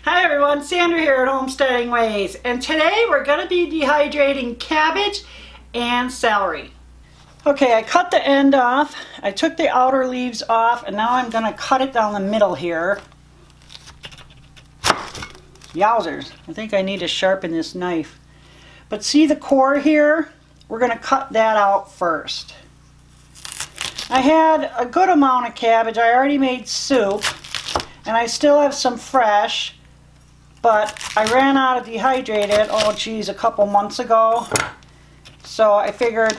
Hi everyone, Sandra here at Homesteading Ways, and today we're going to be dehydrating cabbage and celery. Okay, I cut the end off, I took the outer leaves off, and now I'm going to cut it down the middle here. Yowzers, I think I need to sharpen this knife. But see the core here? We're going to cut that out first. I had a good amount of cabbage. I already made soup, and I still have some fresh. But I ran out of dehydrated, oh geez, a couple months ago. So I figured,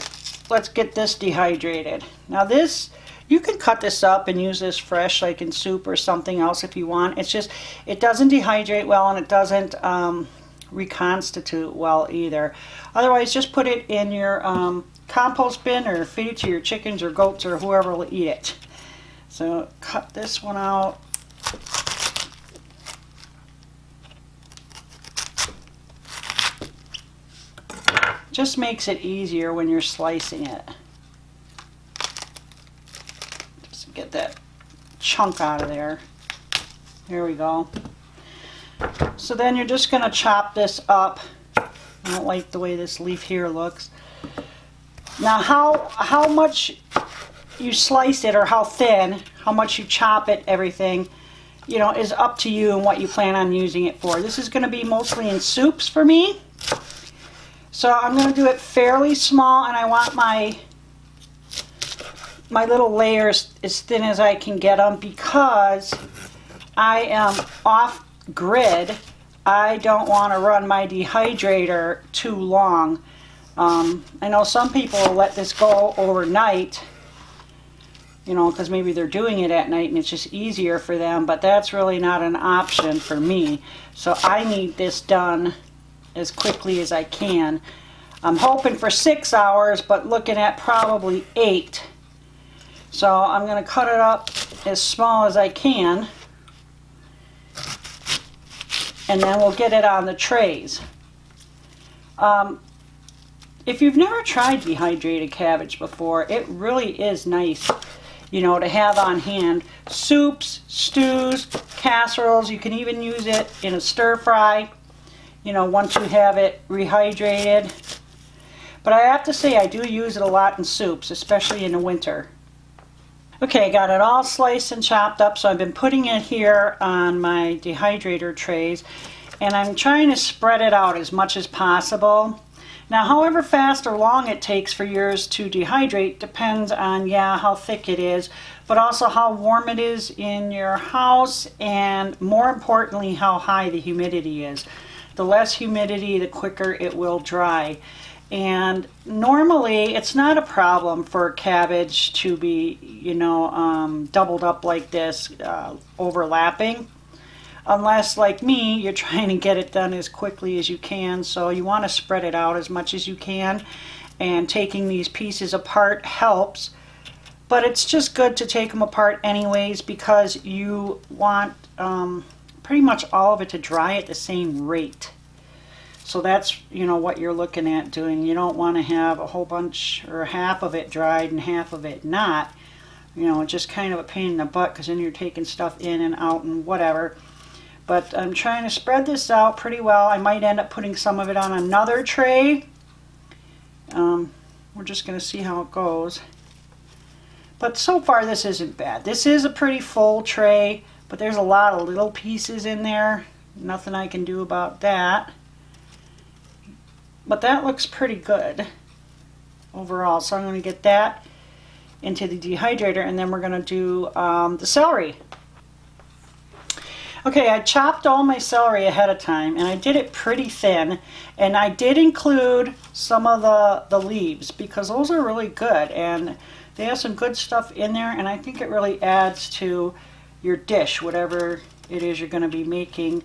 let's get this dehydrated. Now this, you can cut this up and use this fresh like in soup or something else if you want. It's just, it doesn't dehydrate well and it doesn't reconstitute well either. Otherwise, just put it in your compost bin or feed it to your chickens or goats or whoever will eat it. So cut this one out. Just makes it easier when you're slicing it. Just get that chunk out of there. There we go. So then you're just going to chop this up. I don't like the way this leaf here looks. Now how much you slice it or how thin, how much you chop it, everything, you know, is up to you and what you plan on using it for. This is going to be mostly in soups for me. So I'm going to do it fairly small, and I want my little layers as thin as I can get them because I am off grid. I don't want to run my dehydrator too long. I know some people will let this go overnight, you know, because maybe they're doing it at night and it's just easier for them, but that's really not an option for me. So I need this done as quickly as I can. I'm hoping for 6 hours, but looking at probably 8. So I'm going to cut it up as small as I can, and then we'll get it on the trays. If you've never tried dehydrated cabbage before, it really is nice, you know, to have on hand. Soups, stews, casseroles, you can even use it in a stir fry, you know, once you have it rehydrated. But I have to say I do use it a lot in soups, especially in the winter. Okay, I got it all sliced and chopped up, so I've been putting it here on my dehydrator trays, and I'm trying to spread it out as much as possible. Now, however fast or long it takes for yours to dehydrate depends on, yeah, how thick it is, but also how warm it is in your house, and more importantly, how high the humidity is. The less humidity, the quicker it will dry. And normally it's not a problem for cabbage to be, you know, doubled up like this, overlapping. Unless, like me, you're trying to get it done as quickly as you can. So you want to spread it out as much as you can. And taking these pieces apart helps. But it's just good to take them apart anyways because you want pretty much all of it to dry at the same rate. So that's, you know, what you're looking at doing. You don't want to have a whole bunch or half of it dried and half of it not. You know, it's just kind of a pain in the butt because then you're taking stuff in and out and whatever. But I'm trying to spread this out pretty well. I might end up putting some of it on another tray. We're just going to see how it goes. But so far this isn't bad. This is a pretty full tray, but there's a lot of little pieces in there. Nothing I can do about that. But that looks pretty good overall. So I'm going to get that into the dehydrator, and then we're going to do the celery. Okay, I chopped all my celery ahead of time, and I did it pretty thin, and I did include some of the leaves because those are really good, and they have some good stuff in there, and I think it really adds to your dish, whatever it is you're going to be making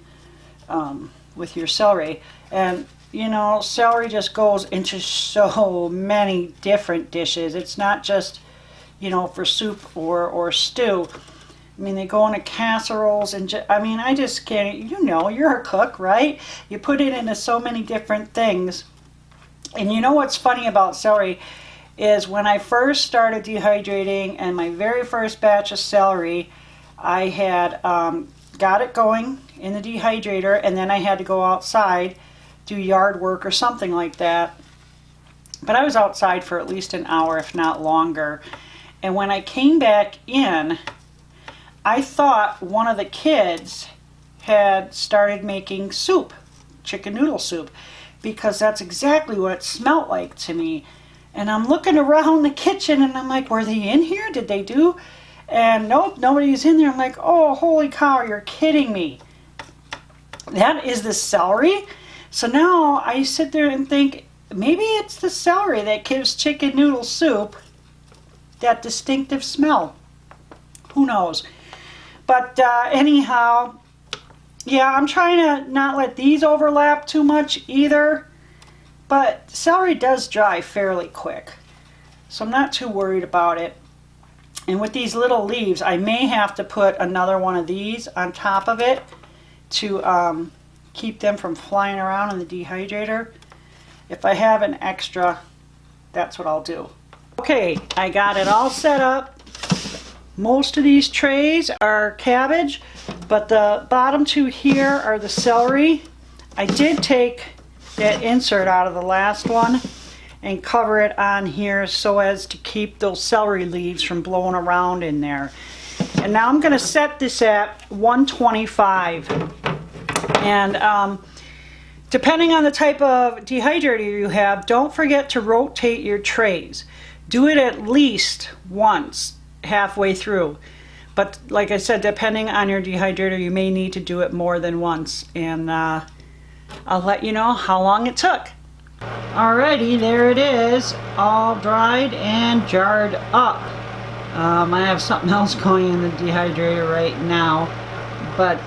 with your celery. And you know, celery just goes into so many different dishes. It's not just, you know, for soup or stew. I mean, they go into casseroles and I mean, I just can't, you know, you're a cook, right? You put it into so many different things. And you know what's funny about celery is when I first started dehydrating and my very first batch of celery, I had got it going in the dehydrator, and then I had to go outside, do yard work or something like that. But I was outside for at least an hour, if not longer. And when I came back in, I thought one of the kids had started making soup, chicken noodle soup, because that's exactly what it smelled like to me. And I'm looking around the kitchen and I'm like, were they in here? Did they do? And nope, nobody's in there. I'm like, oh, holy cow, you're kidding me. That is the celery? So now I sit there and think, maybe it's the celery that gives chicken noodle soup that distinctive smell. Who knows? But anyhow, yeah, I'm trying to not let these overlap too much either. But celery does dry fairly quick, so I'm not too worried about it. And with these little leaves, I may have to put another one of these on top of it to keep them from flying around in the dehydrator. If I have an extra, that's what I'll do. Okay, I got it all set up. Most of these trays are cabbage, but the bottom two here are the celery. I did take that insert out of the last one and cover it on here so as to keep those celery leaves from blowing around in there. And now I'm going to set this at 125. And depending on the type of dehydrator you have, don't forget to rotate your trays. Do it at least once halfway through. But like I said, depending on your dehydrator, you may need to do it more than once. And I'll let you know how long it took. Alrighty, there it is, all dried and jarred up. I have something else going in the dehydrator right now. But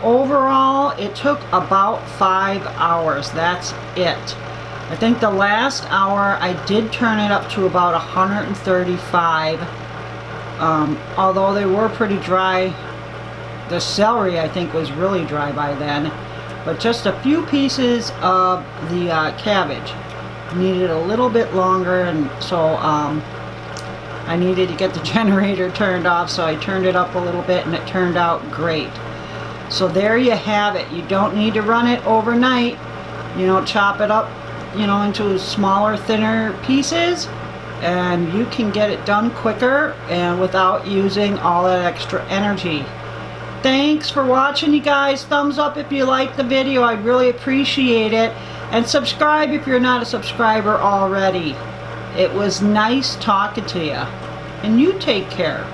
overall, it took about 5 hours. That's it. I think the last hour I did turn it up to about 135. Although they were pretty dry. The celery, I think, was really dry by then. But just a few pieces of the cabbage needed a little bit longer, and so I needed to get the generator turned off, so I turned it up a little bit and it turned out great. So there you have it. You don't need to run it overnight. Chop it up, into smaller, thinner pieces, and you can get it done quicker and without using all that extra energy. Thanks for watching, you guys. Thumbs up if you liked the video. I'd really appreciate it. And subscribe if you're not a subscriber already. It was nice talking to you. And you take care.